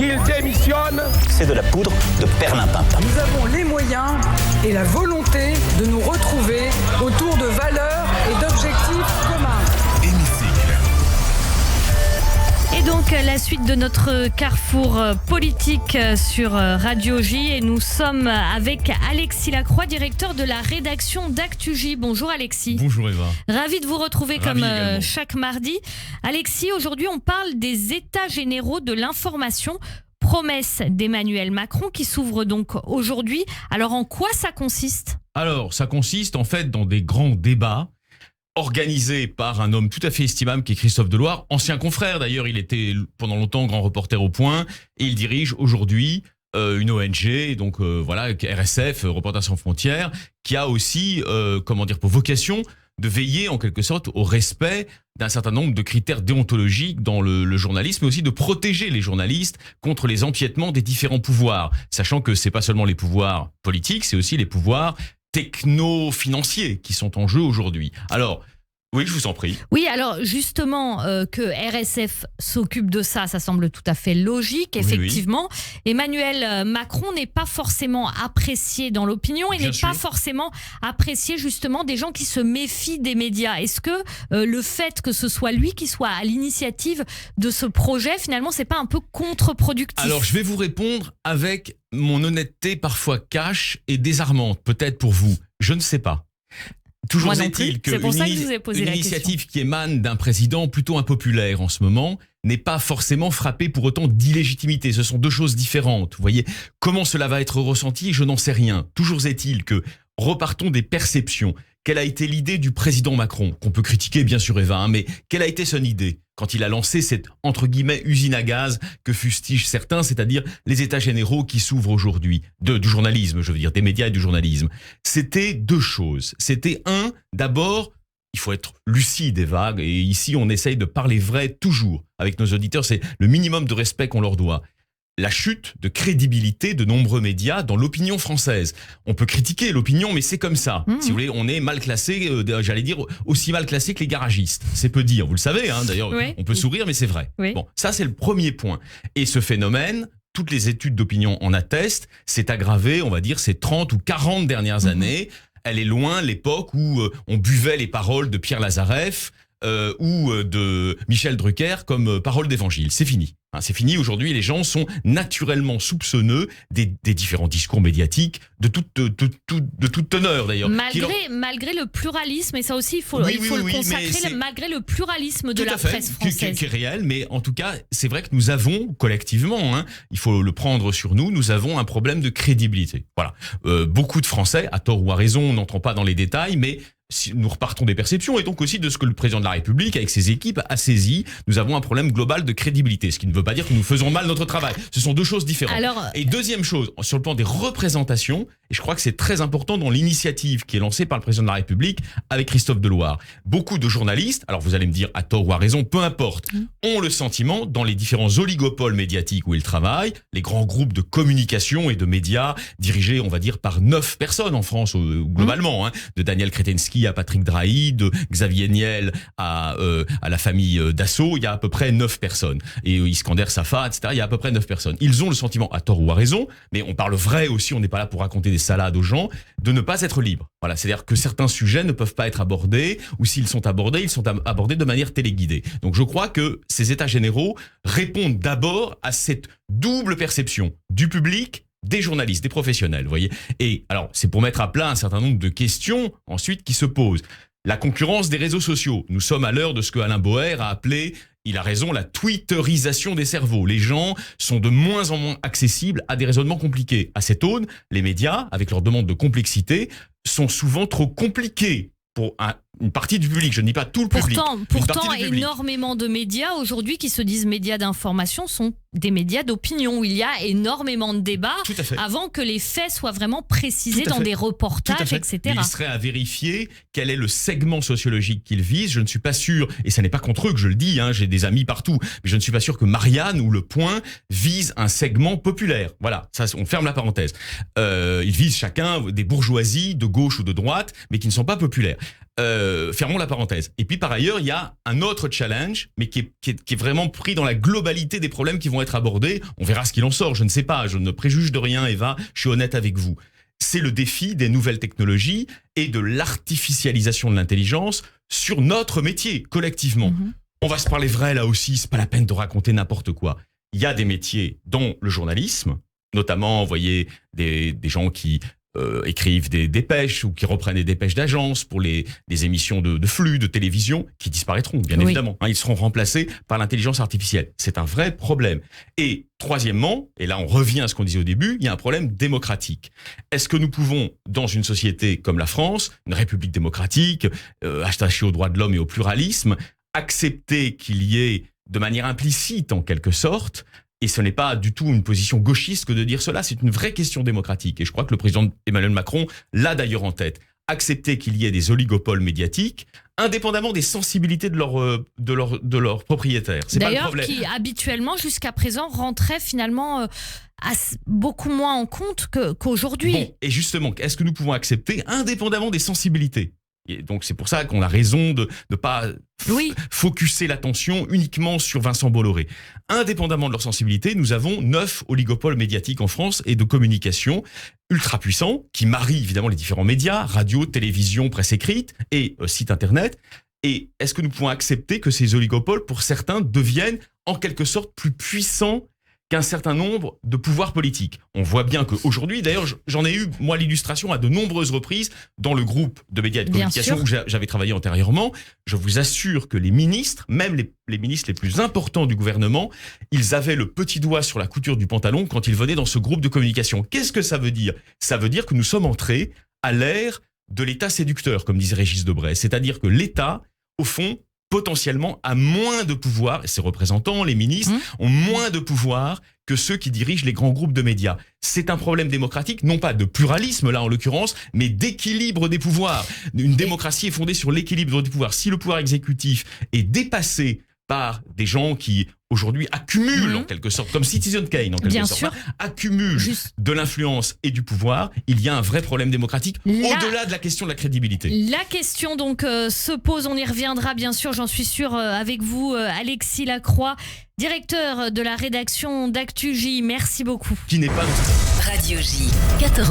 qu'il démissionne. C'est de la poudre de perlimpinpin. Nous avons les moyens et la volonté de nous retrouver autour de valeurs et d'objectifs communs. Et donc la suite de notre carrefour politique sur Radio J, et nous sommes avec Alexis Lacroix, directeur de la rédaction d'Actu-J. Bonjour Alexis. Bonjour Eva. Ravi de vous retrouver chaque mardi. Alexis, aujourd'hui on parle des états généraux de l'information, promesse d'Emmanuel Macron qui s'ouvre donc aujourd'hui. Alors en quoi ça consiste ? Alors ça consiste en fait dans des grands débats organisé par un homme tout à fait estimable qui est Christophe Deloire, ancien confrère d'ailleurs, il était pendant longtemps grand reporter au Point, et il dirige aujourd'hui une ONG, donc RSF, Reporters sans frontières, qui a aussi, pour vocation de veiller en quelque sorte au respect d'un certain nombre de critères déontologiques dans le journalisme, mais aussi de protéger les journalistes contre les empiètements des différents pouvoirs, sachant que c'est pas seulement les pouvoirs politiques, c'est aussi les pouvoirs techno-financiers qui sont en jeu aujourd'hui. Alors, oui, je vous en prie. Oui, alors justement, que RSF s'occupe de ça, ça semble tout à fait logique, effectivement. Oui. Emmanuel Macron n'est pas forcément apprécié dans l'opinion et n'est pas forcément apprécié justement des gens qui se méfient des médias. Est-ce que le fait que ce soit lui qui soit à l'initiative de ce projet, finalement, c'est pas un peu contre-productif ? Alors, je vais vous répondre avec mon honnêteté parfois cash et désarmante, peut-être pour vous. Je ne sais pas. Toujours est-il qu'une initiative qui émane d'un président plutôt impopulaire en ce moment n'est pas forcément frappée pour autant d'illégitimité. Ce sont deux choses différentes. Vous voyez, comment cela va être ressenti, je n'en sais rien. Toujours est-il que, repartons des perceptions. Quelle a été l'idée du président Macron, qu'on peut critiquer bien sûr Eva, mais quelle a été son idée quand il a lancé cette, entre guillemets, usine à gaz que fustigent certains, c'est-à-dire les états généraux qui s'ouvrent aujourd'hui, du journalisme, je veux dire, des médias et du journalisme. C'était deux choses. C'était d'abord, il faut être lucide et vague, et ici on essaye de parler vrai toujours avec nos auditeurs, c'est le minimum de respect qu'on leur doit. La chute de crédibilité de nombreux médias dans l'opinion française. On peut critiquer l'opinion, mais c'est comme ça. Si vous voulez, on est mal classé, aussi mal classé que les garagistes. C'est peu dire, vous le savez, d'ailleurs, on peut sourire, mais c'est vrai. Oui. Bon, ça c'est le premier point. Et ce phénomène, toutes les études d'opinion en attestent, s'est aggravé, on va dire, ces 30 ou 40 dernières années. Elle est loin l'époque où on buvait les paroles de Pierre Lazareff, ou de Michel Drucker comme parole d'évangile. C'est fini. C'est fini. Aujourd'hui, les gens sont naturellement soupçonneux des différents discours médiatiques de toute teneur d'ailleurs. Malgré le pluralisme, et ça aussi il faut le consacrer, malgré le pluralisme de la presse française. Qui est réel, mais en tout cas, c'est vrai que nous avons collectivement, il faut le prendre sur nous avons un problème de crédibilité. Voilà. Beaucoup de Français, à tort ou à raison, on n'entre pas dans les détails, mais si nous repartons des perceptions et donc aussi de ce que le président de la République, avec ses équipes, a saisi. Nous avons un problème global de crédibilité, ce qui ne veut pas dire que nous faisons mal notre travail. Ce sont deux choses différentes. Et deuxième chose, sur le plan des représentations, et je crois que c'est très important dans l'initiative qui est lancée par le président de la République avec Christophe Deloire. Beaucoup de journalistes, alors vous allez me dire à tort ou à raison, peu importe, ont le sentiment, dans les différents oligopoles médiatiques où ils travaillent, les grands groupes de communication et de médias dirigés, on va dire, par 9 personnes en France, globalement, de Daniel Kretinsky à Patrick Drahi, de Xavier Niel à la famille Dassault, il y a à peu près 9 personnes. Et Iskander Safa, etc., il y a à peu près 9 personnes. Ils ont le sentiment, à tort ou à raison, mais on parle vrai aussi, on n'est pas là pour raconter des salades aux gens, de ne pas être libre. Voilà, c'est-à-dire que certains sujets ne peuvent pas être abordés, ou s'ils sont abordés, ils sont abordés de manière téléguidée. Donc je crois que ces états généraux répondent d'abord à cette double perception du public, des journalistes, des professionnels, vous voyez. Et alors, c'est pour mettre à plat un certain nombre de questions ensuite qui se posent. La concurrence des réseaux sociaux. Nous sommes à l'heure de ce que Alain Boer a appelé, il a raison, la twitterisation des cerveaux. Les gens sont de moins en moins accessibles à des raisonnements compliqués. À cette aune, les médias, avec leur demande de complexité, sont souvent trop compliqués pour une partie du public, je ne dis pas tout le public. Pourtant énormément de médias aujourd'hui qui se disent médias d'information sont des médias d'opinion où il y a énormément de débats avant que les faits soient vraiment précisés dans des reportages, etc. Mais il serait à vérifier quel est le segment sociologique qu'ils visent. Je ne suis pas sûr, et ça n'est pas contre eux que je le dis, j'ai des amis partout, mais je ne suis pas sûr que Marianne ou Le Point visent un segment populaire. Voilà, ça, on ferme la parenthèse. Ils visent chacun des bourgeoisies de gauche ou de droite, mais qui ne sont pas populaires. Fermons la parenthèse. Et puis par ailleurs, il y a un autre challenge, mais qui est vraiment pris dans la globalité des problèmes qui vont être abordés. On verra ce qu'il en sort, je ne sais pas, je ne préjuge de rien, Eva, je suis honnête avec vous. C'est le défi des nouvelles technologies et de l'artificialisation de l'intelligence sur notre métier, collectivement. On va se parler vrai là aussi, c'est pas la peine de raconter n'importe quoi. Il y a des métiers dont le journalisme, notamment, vous voyez, des gens qui écrivent des dépêches ou qui reprennent des dépêches d'agence pour des émissions de flux, de télévision, qui disparaîtront, bien évidemment. Ils seront remplacés par l'intelligence artificielle. C'est un vrai problème. Et troisièmement, et là on revient à ce qu'on disait au début, il y a un problème démocratique. Est-ce que nous pouvons, dans une société comme la France, une république démocratique, attachée aux droits de l'homme et au pluralisme, accepter qu'il y ait, de manière implicite en quelque sorte, et ce n'est pas du tout une position gauchiste que de dire cela, c'est une vraie question démocratique. Et je crois que le président Emmanuel Macron l'a d'ailleurs en tête. Accepter qu'il y ait des oligopoles médiatiques, indépendamment des sensibilités de leurs propriétaires. C'est d'ailleurs, pas le problème. Qui habituellement, jusqu'à présent, rentraient finalement beaucoup moins en compte qu'aujourd'hui. Bon, et justement, est-ce que nous pouvons accepter, indépendamment des sensibilités ? Et donc c'est pour ça qu'on a raison de ne pas focuser l'attention uniquement sur Vincent Bolloré. Indépendamment de leur sensibilité, nous avons 9 oligopoles médiatiques en France et de communication ultra puissants qui marient évidemment les différents médias, radio, télévision, presse écrite et site internet. Et est-ce que nous pouvons accepter que ces oligopoles, pour certains, deviennent en quelque sorte plus puissants qu'un certain nombre de pouvoirs politiques? On voit bien qu'aujourd'hui, d'ailleurs, j'en ai eu, moi, l'illustration à de nombreuses reprises dans le groupe de médias et de communication où j'avais travaillé antérieurement. Je vous assure que les ministres, même les ministres les plus importants du gouvernement, ils avaient le petit doigt sur la couture du pantalon quand ils venaient dans ce groupe de communication. Qu'est-ce que ça veut dire? Ça veut dire que nous sommes entrés à l'ère de l'État séducteur, comme disait Régis Debray. C'est-à-dire que l'État, au fond, potentiellement a moins de pouvoir, et ses représentants, les ministres, ont moins de pouvoir que ceux qui dirigent les grands groupes de médias. C'est un problème démocratique, non pas de pluralisme là en l'occurrence, mais d'équilibre des pouvoirs. Une démocratie est fondée sur l'équilibre des pouvoirs. Si le pouvoir exécutif est dépassé par des gens qui aujourd'hui accumulent en quelque sorte, comme Citizen Kane en quelque sorte, accumulent de l'influence et du pouvoir, il y a un vrai problème démocratique au-delà de la question de la crédibilité. La question donc se pose, on y reviendra bien sûr, j'en suis sûre, avec vous Alexis Lacroix, directeur de la rédaction d'Actu J. Merci beaucoup. Qui n'est pas Radio J, 14h.